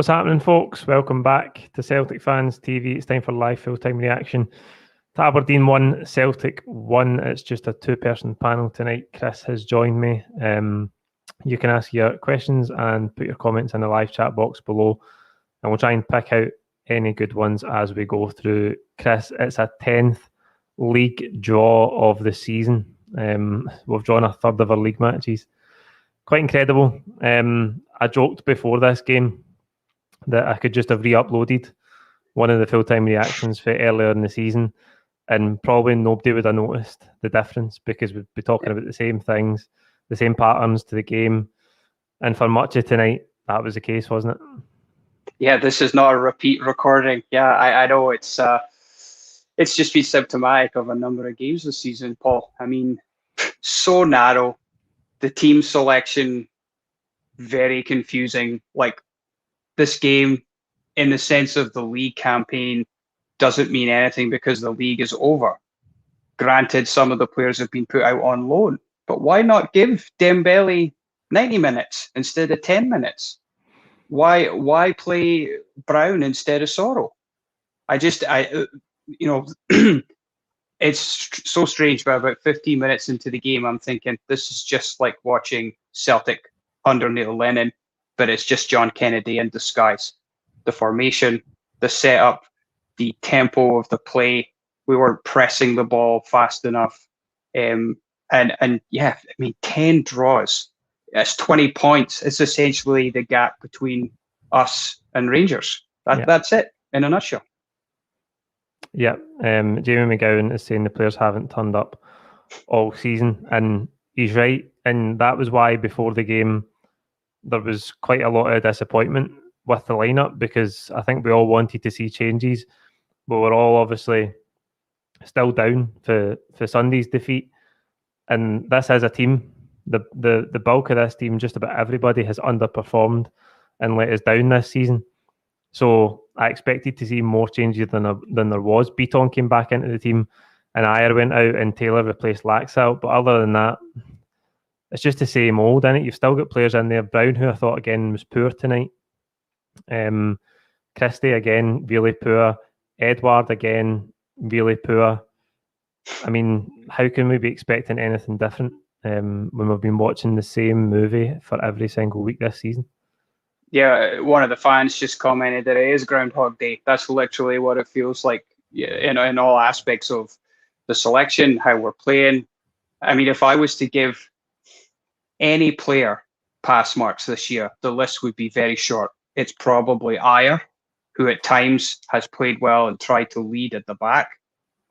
What's happening, folks? Welcome back to Celtic Fans TV. It's time for live full-time reaction to Aberdeen 1, Celtic 1. It's just a two-person panel tonight. Chris has joined me. You can ask your questions and put your comments in the live chat box below, and we'll try and pick out any good ones as we go through. Chris, it's a 10th league draw of the season. We've drawn a third of our league matches. Quite incredible. I joked before this game that I could just have re-uploaded one of the full-time reactions for earlier in the season, and probably nobody would have noticed the difference because we'd be talking about the same things, the same patterns to the game. And for much of tonight, that was the case, wasn't it? Yeah, this is not a repeat recording. Yeah, I know it's just been symptomatic of a number of games this season, Paul. I mean, so narrow, the team selection very confusing. Like, this game, in the sense of the league campaign, doesn't mean anything because the league is over. Granted, some of the players have been put out on loan, but why not give Dembele 90 minutes instead of 10 minutes? Why play Brown instead of Sorrow? It's so strange, but about 15 minutes into the game, I'm thinking this is just like watching Celtic under Neil Lennon, but it's just John Kennedy in disguise. The formation, the setup, the tempo of the play. We weren't pressing the ball fast enough. And yeah, I mean, 10 draws. That's 20 points. It's essentially the gap between us and Rangers. That's it in a nutshell. Yeah. Jamie McGowan is saying the players haven't turned up all season, and he's right. And that was why before the game, there was quite a lot of disappointment with the lineup, because I think we all wanted to see changes, but we're all obviously still down for Sunday's defeat. And this is a team, the bulk of this team, just about everybody has underperformed and let us down this season. So I expected to see more changes than there was. Beaton came back into the team, and Ayer went out, and Taylor replaced Laxalt. But other than that, it's just the same old, innit? You've still got players in there. Brown, who I thought again was poor tonight. Christie again, really poor. Eduard again, really poor. I mean, how can we be expecting anything different when we've been watching the same movie for every single week this season? Yeah, one of the fans just commented that it is Groundhog Day. That's literally what it feels like, in all aspects of the selection, how we're playing. I mean, if I was to give any player pass marks this year, the list would be very short. It's probably Ayer, who at times has played well and tried to lead at the back.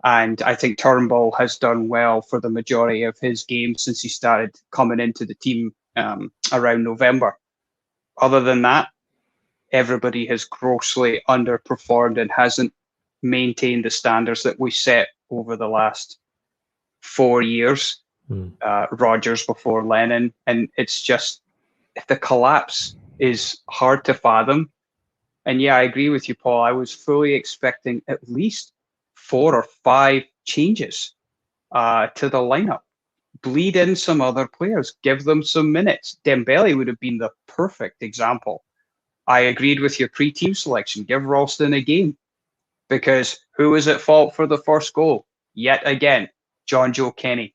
And I think Turnbull has done well for the majority of his games since he started coming into the team around November. Other than that, everybody has grossly underperformed and hasn't maintained the standards that we set over the last 4 years. Rodgers before Lennon, and it's just, the collapse is hard to fathom. And yeah, I agree with you, Paul. I was fully expecting at least 4 or 5 changes to the lineup. Bleed in some other players, give them some minutes. Dembele would have been the perfect example. I agreed with your pre-team selection. Give Ralston a game, because who was at fault for the first goal? Yet again, John Joe Kenny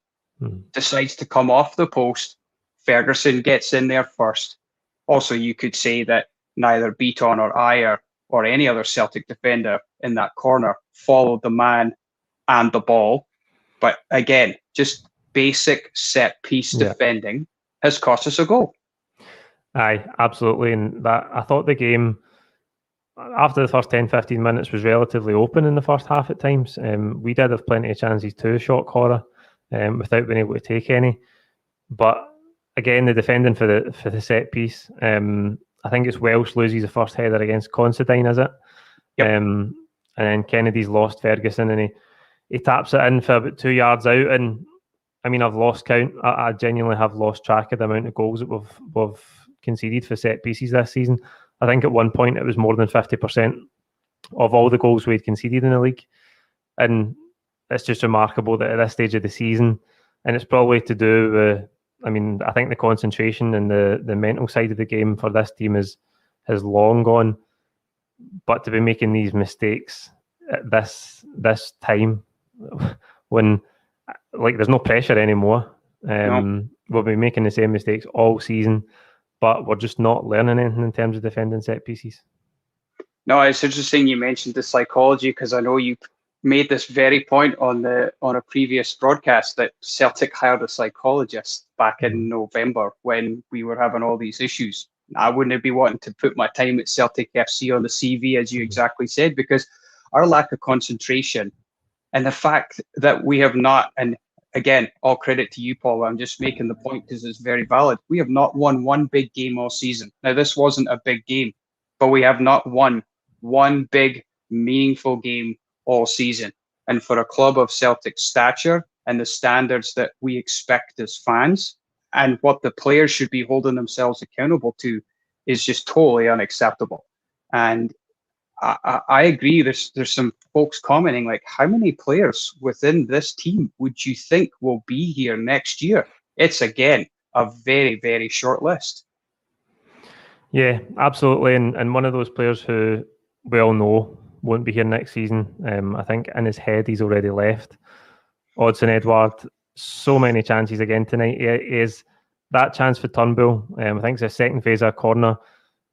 decides to come off the post. Ferguson gets in there first. Also, you could say that neither Beaton or Ayer or any other Celtic defender in that corner followed the man and the ball. But again, just basic set piece defending has cost us a goal. Aye, absolutely. And that, I thought the game, after the first 10-15 minutes, was relatively open in the first half at times. We did have plenty of chances too, shock horror, without being able to take any. But again, the defending for the set piece, I think it's Welsh loses the first header against Considine, is it? Yep. And then Kennedy's lost Ferguson, and he taps it in for about 2 yards out. And I mean, I've lost count. I genuinely have lost track of the amount of goals that we've conceded for set pieces this season. I think at one point it was more than 50% of all the goals we'd conceded in the league. And it's just remarkable that at this stage of the season, and it's probably to do with, I mean, I think the concentration and the mental side of the game for this team has has long gone. But to be making these mistakes at this time, when like there's no pressure anymore, No. we'll be making the same mistakes all season, but we're just not learning anything in terms of defending set pieces. No, it's interesting you mentioned the psychology, because I know you made this very point on a previous broadcast that Celtic hired a psychologist back in November when we were having all these issues. I wouldn't be wanting to put my time at Celtic FC on the CV, as you exactly said, because our lack of concentration and the fact that we have not, and again, all credit to you, Paul, I'm just making the point because it's very valid. We have not won one big game all season. Now, this wasn't a big game, but we have not won one big, meaningful game all season. And for a club of Celtic stature and the standards that we expect as fans, and what the players should be holding themselves accountable to, is just totally unacceptable. And I agree. There's some folks commenting like, how many players within this team would you think will be here next year? It's again a very, very short list. Yeah, absolutely. And one of those players who we all know won't be here next season. I think in his head he's already left. Odsonne Eduard, so many chances again tonight. He is that chance for Turnbull. I think it's a second phase of a corner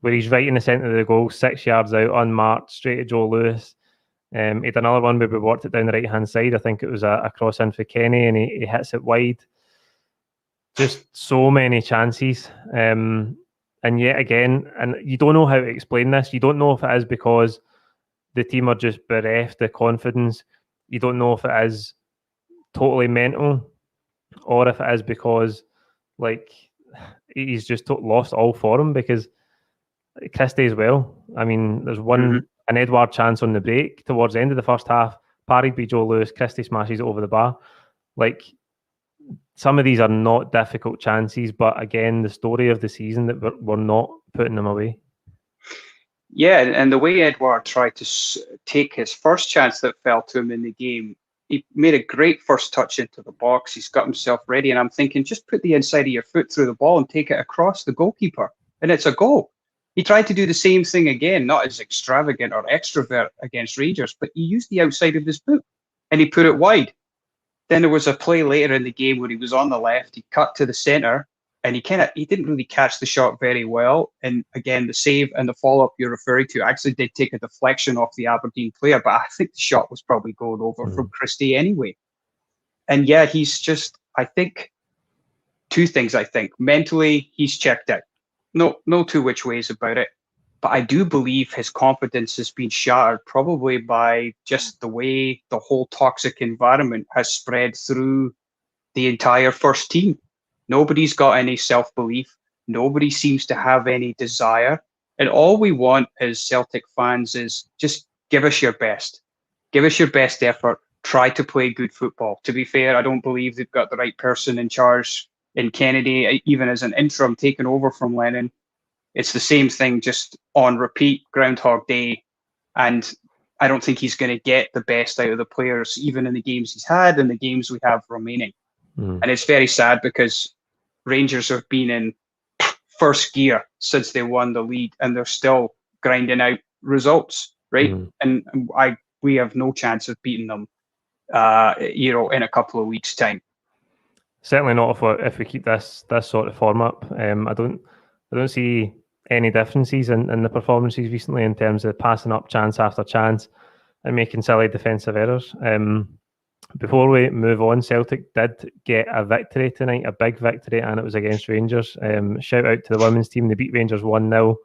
where he's right in the centre of the goal, 6 yards out, unmarked, straight to Joe Lewis. He had another one where we worked it down the right-hand side. I think it was a cross in for Kenny, and he hits it wide. Just so many chances. And yet again, and you don't know how to explain this. You don't know if it is because the team are just bereft of confidence. You don't know if it is totally mental, or if it is because like he's just lost all form, because Christie as well. I mean, there's an Eduard chance on the break towards the end of the first half, parried by Joe Lewis, Christie smashes it over the bar. Like, some of these are not difficult chances, but again, the story of the season that we're not putting them away. Yeah, and the way Eduard tried to take his first chance that fell to him in the game, he made a great first touch into the box. He's got himself ready, and I'm thinking, just put the inside of your foot through the ball and take it across the goalkeeper, and it's a goal. He tried to do the same thing again, not as extravagant or extrovert against Rangers, but he used the outside of his boot, and he put it wide. Then there was a play later in the game where he was on the left, he cut to the centre, and he didn't really catch the shot very well. And again, the save and the follow-up you're referring to actually did take a deflection off the Aberdeen player, but I think the shot was probably going over from Christie anyway. And yeah, he's just, I think, two things. I think mentally, he's checked out. No two which ways about it. But I do believe his confidence has been shattered, probably by just the way the whole toxic environment has spread through the entire first team. Nobody's got any self-belief. Nobody seems to have any desire. And all we want as Celtic fans is just give us your best. Give us your best effort. Try to play good football. To be fair, I don't believe they've got the right person in charge in Kennedy, even as an interim taken over from Lennon. It's the same thing, just on repeat, Groundhog Day. And I don't think he's going to get the best out of the players, even in the games he's had and the games we have remaining. And it's very sad because Rangers have been in first gear since they won the league, and they're still grinding out results, right? And we have no chance of beating them, in a couple of weeks' time. Certainly not if we keep this sort of form up. I don't see any differences in the performances recently in terms of passing up chance after chance and making silly defensive errors. Before we move on, Celtic did get a victory tonight, a big victory, and it was against Rangers. Shout out to the women's team. They beat Rangers 1-0.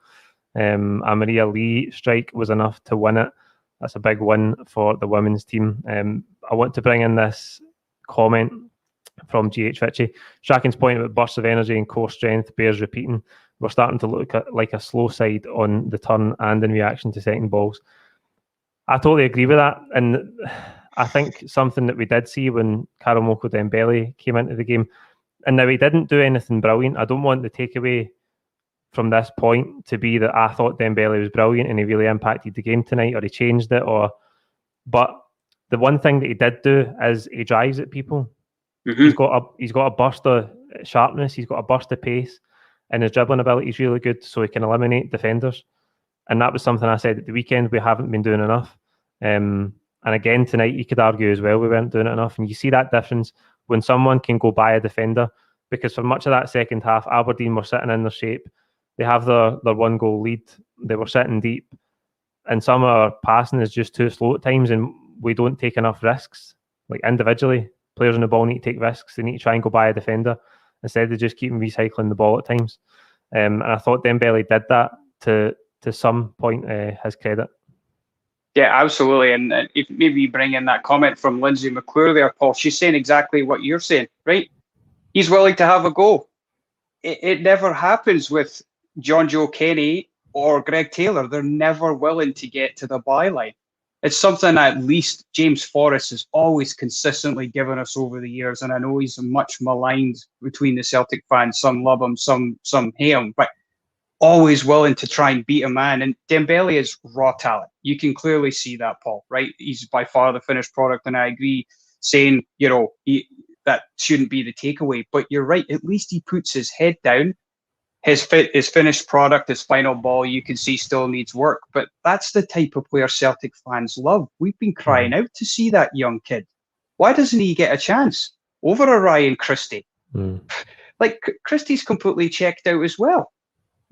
A Maria Lee strike was enough to win it. That's a big win for the women's team. I want to bring in this comment from GH Fitchy. Strachan's point about bursts of energy and core strength bears repeating. We're starting to look at like a slow side on the turn and in reaction to second balls. I totally agree with that. And I think something that we did see when Karamoko Dembele came into the game, and now he didn't do anything brilliant. I don't want the takeaway from this point to be that I thought Dembele was brilliant and he really impacted the game tonight, or he changed it, but the one thing that he did do is he drives at people. He's got a burst of sharpness, he's got a burst of pace, and his dribbling ability is really good, so he can eliminate defenders. And that was something I said at the weekend, we haven't been doing enough. And again, tonight, you could argue as well, we weren't doing it enough. And you see that difference when someone can go by a defender, because for much of that second half, Aberdeen were sitting in their shape. They have their 1-goal lead. They were sitting deep. And some of our passing is just too slow at times, and we don't take enough risks. Like individually, players on the ball need to take risks. They need to try and go by a defender instead of just keeping recycling the ball at times. And I thought Dembele did that to some point, his credit. Yeah, absolutely. And if maybe bring in that comment from Lindsay McClure there, Paul, she's saying exactly what you're saying, right? He's willing to have a go. It never happens with John Joe Kenny or Greg Taylor. They're never willing to get to the byline. It's something at least James Forrest has always consistently given us over the years, and I know he's much maligned between the Celtic fans. Some love him, some hate him, but always willing to try and beat a man. And Dembele is raw talent. You can clearly see that, Paul, right? He's by far the finished product, and I agree saying, that shouldn't be the takeaway. But you're right, at least he puts his head down. His finished product, his final ball, you can see still needs work. But that's the type of player Celtic fans love. We've been crying out to see that young kid. Why doesn't he get a chance over a Ryan Christie? Like, Christie's completely checked out as well,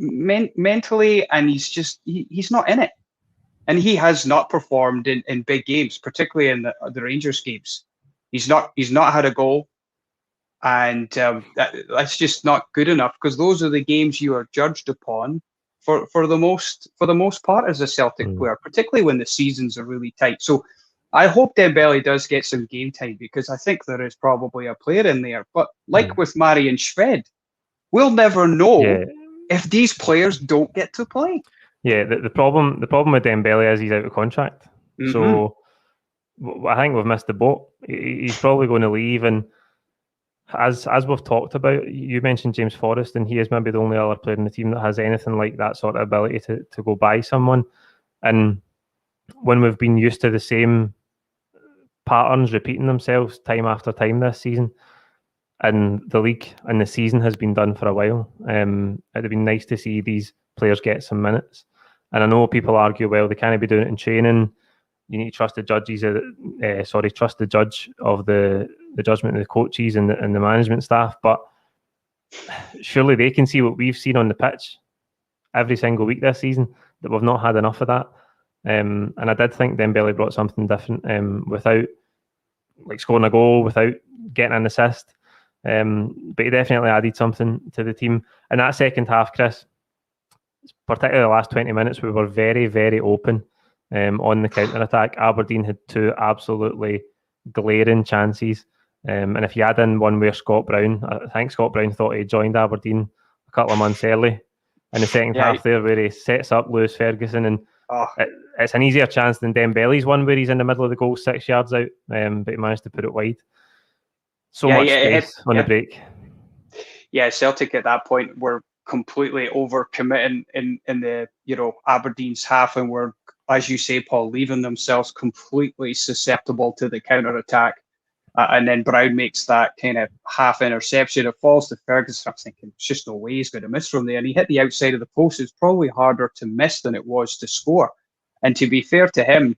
mentally, and he's not in it. And he has not performed in big games, particularly in the Rangers games. He's not had a goal. And that's just not good enough, because those are the games you are judged upon for the most part as a Celtic player, particularly when the seasons are really tight. So I hope Dembele does get some game time, because I think there is probably a player in there. But like with Marian Shved, we'll never know if these players don't get to play. Yeah, the problem with Dembele is he's out of contract. So I think we've missed the boat. He's probably going to leave, and as we've talked about, you mentioned James Forrest, and he is maybe the only other player in the team that has anything like that sort of ability to go by someone. And when we've been used to the same patterns repeating themselves time after time this season, and the league and the season has been done for a while, it'd have been nice to see these players get some minutes. And I know people argue, well, they can't be doing it in training. You need to trust the judges. Trust the judge of the judgment of the coaches and the management staff. But surely they can see what we've seen on the pitch every single week this season, that we've not had enough of that. And I did think Dembele brought something different, without like scoring a goal, without getting an assist. But he definitely added something to the team. In that second half, Chris, particularly the last 20 minutes, we were very, very open. On the counter-attack, Aberdeen had 2 absolutely glaring chances. And if you add in one where Scott Brown, I think Scott Brown thought he joined Aberdeen a couple of months early in the second half there, where he sets up Lewis Ferguson, and it's an easier chance than Dembele's one where he's in the middle of the goal 6 yards out, but he managed to put it wide. Much space on the break. Yeah, Celtic at that point were completely overcommitting in the Aberdeen's half, and were, as you say, Paul, leaving themselves completely susceptible to the counter-attack. And then Brown makes that kind of half interception. It falls to Ferguson. I'm thinking, there's just no way he's going to miss from there. And he hit the outside of the post. It's probably harder to miss than it was to score. And to be fair to him,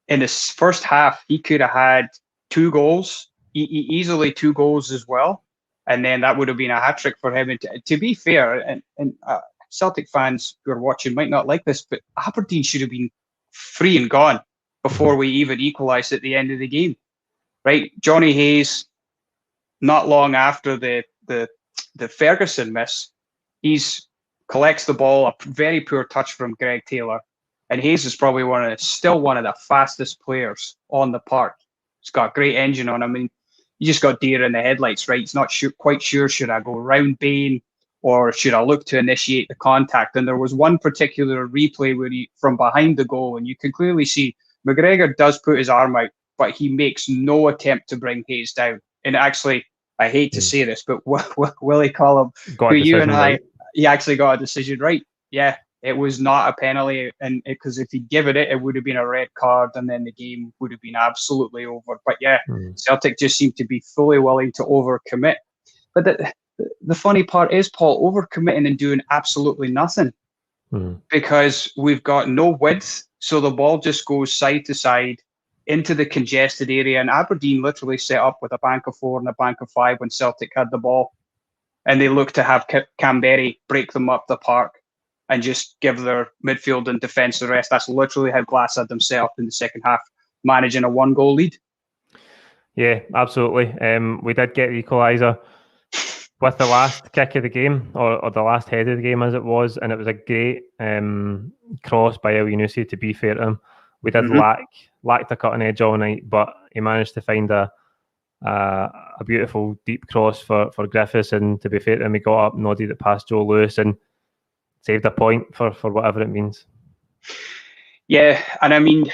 in his first half, he could have had 2 goals, easily 2 goals as well. And then that would have been a hat-trick for him. And to be fair, and Celtic fans who are watching might not like this, but Aberdeen should have been free and gone before we even equalised at the end of the game. Right, Johnny Hayes, not long after the Ferguson miss, collects the ball, a very poor touch from Greg Taylor, and Hayes is probably still one of the fastest players on the park. He's got a great engine on him. I mean, you just got deer in the headlights, right? He's not quite sure, should I go round Bain or should I look to initiate the contact? And there was one particular replay where from behind the goal, and you can clearly see McGregor does put his arm out, but he makes no attempt to bring Hayes down. And actually, I hate to say this, but Willie Collum, who you and I, he actually got a decision right. Yeah, it was not a penalty, and because if he'd given it, it would have been a red card, and then the game would have been absolutely over. But yeah, Celtic just seemed to be fully willing to overcommit. But the funny part is, Paul, overcommitting and doing absolutely nothing because we've got no width, so the ball just goes side to side into the congested area. And Aberdeen literally set up with a bank of 4 and a bank of 5 when Celtic had the ball, and they looked to have Canberry break them up the park and just give their midfield and defence the rest. That's literally how Glass had them set up in the second half, managing a 1-goal lead. Yeah, absolutely. We did get the equaliser with the last kick of the game, or the last head of the game as it was, and it was a great cross by Elyounoussi, to be fair to him. We did lack the cutting edge all night, but he managed to find a beautiful deep cross for Griffiths, and to be fair to him, he got up, nodded it past Joe Lewis and saved a point for whatever it means. Yeah, and I mean,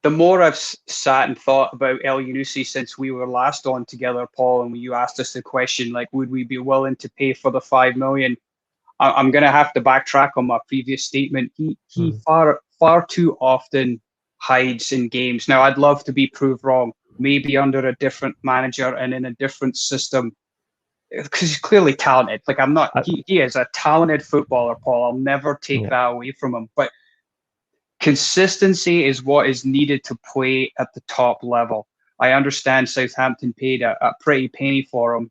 the more I've sat and thought about Elyounoussi since we were last on together, Paul, and you asked us the question, like, would we be willing to pay for the 5 million? I'm going to have to backtrack on my previous statement. He far too often hides in games. Now, I'd love to be proved wrong, maybe under a different manager and in a different system, because he's clearly talented. Like, he is a talented footballer, Paul. I'll never take that away from him. But consistency is what is needed to play at the top level. I understand Southampton paid a pretty penny for him,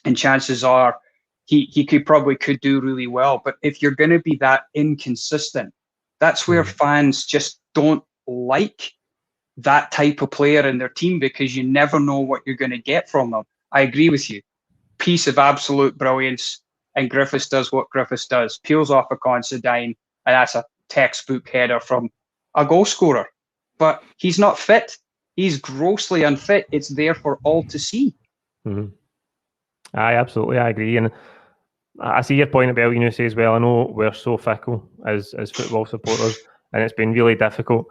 and chances are he could do really well. But if you're going to be that inconsistent, that's where fans just don't like that type of player in their team, because you never know what you're going to get from them. I agree with you. Piece of absolute brilliance, and Griffiths does what Griffiths does. Peels off a Considine, and that's a textbook header from a goal scorer. But he's not fit. He's grossly unfit. It's there for all to see. I agree. And I see your point about Elyounoussi as well. I know we're so fickle as football supporters, and it's been really difficult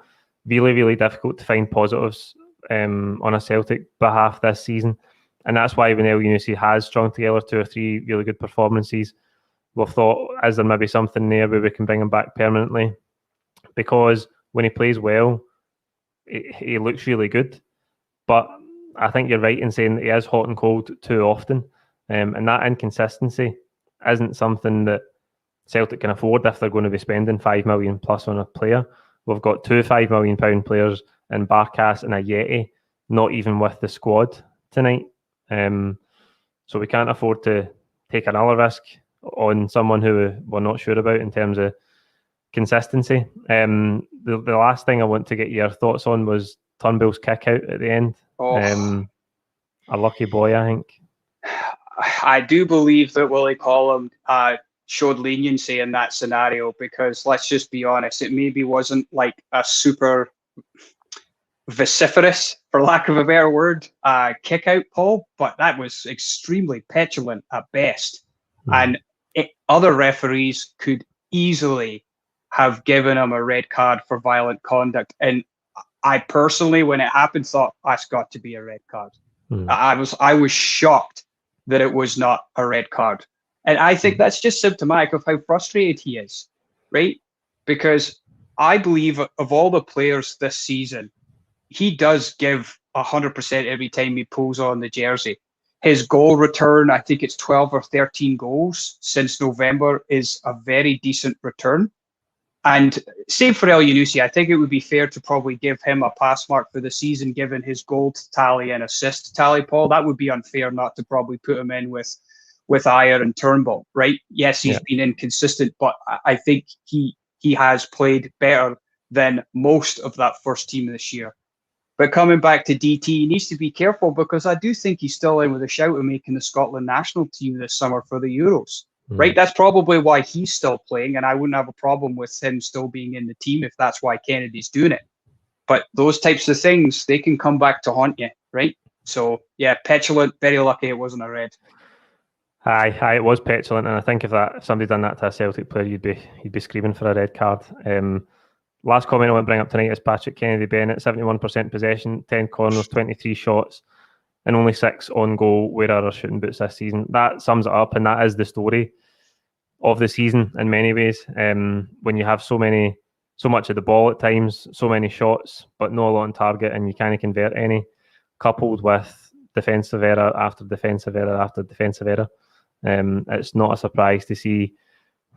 to find positives on a Celtic behalf this season. And that's why when Elyounoussi has strung together 2 or 3 really good performances, we've thought, is there maybe something there where we can bring him back permanently? Because when he plays well, he looks really good. But I think you're right in saying that he is hot and cold too often. And that inconsistency isn't something that Celtic can afford if they're going to be spending 5 million plus on a player. We've got 2 £5 million players in Barkas and Ajeti, not even with the squad tonight. So we can't afford to take another risk on someone who we're not sure about in terms of consistency. The last thing I want to get your thoughts on was Turnbull's kick out at the end. A lucky boy, I think. I do believe that Willie Collum showed leniency in that scenario, because let's just be honest, it maybe wasn't like a super vociferous, for lack of a better word, kick out, Paul, but that was extremely petulant at best. And other referees could easily have given him a red card for violent conduct. And I personally, when it happened, thought that's got to be a red card. I was shocked that it was not a red card. And I think that's just symptomatic of how frustrated he is, right? Because I believe of all the players this season, he does give 100% every time he pulls on the jersey. His goal return, I think it's 12 or 13 goals since November, is a very decent return. And same for Elyounoussi, I think it would be fair to probably give him a pass mark for the season, given his goal tally and assist tally, Paul. That would be unfair not to probably put him in with Ajer and Turnbull, right? Yes, he's been inconsistent, but I think he has played better than most of that first team this year. But coming back to DT, he needs to be careful, because I do think he's still in with a shout of making the Scotland national team this summer for the Euros. Right, that's probably why he's still playing, and I wouldn't have a problem with him still being in the team if that's why Kennedy's doing it. But those types of things, they can come back to haunt you, right? So, yeah, petulant, very lucky it wasn't a red. Aye, it was petulant, and I think if somebody done that to a Celtic player, you'd be screaming for a red card. Last comment I want to bring up tonight is Patrick Kennedy-Bennett, 71% possession, 10 corners, 23 shots, and only 6 on goal. Where are our shooting boots this season? That sums it up, and that is the story of the season in many ways. When you have so much of the ball at times, so many shots, but not a lot on target, and you can't convert any, coupled with defensive error after defensive error after defensive error, it's not a surprise to see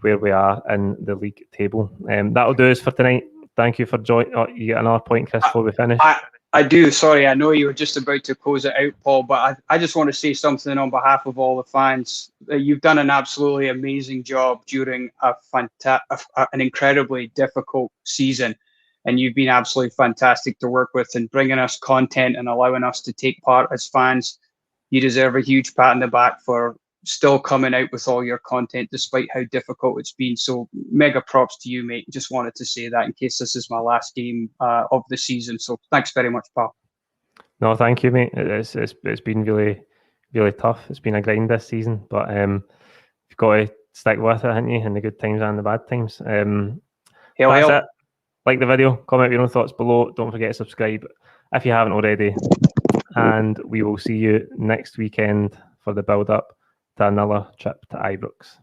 where we are in the league table. That'll do us for tonight. Thank you for joining. Oh, you got another point, Chris, before we finish? I do. Sorry, I know you were just about to close it out, Paul, but I just want to say something on behalf of all the fans. You've done an absolutely amazing job during an incredibly difficult season, and you've been absolutely fantastic to work with and bringing us content and allowing us to take part as fans. You deserve a huge pat on the back for still coming out with all your content despite how difficult it's been. So mega props to you, mate. Just wanted to say that in case this is my last game of the season. So thanks very much, pal. No, thank you, mate. It's been really, really tough. It's been a grind this season, but you've got to stick with it, haven't you, in the good times and the bad times. That's it. Like the video, comment your own thoughts below. Don't forget to subscribe if you haven't already. And we will see you next weekend for the build-up to another trip to Ibrox.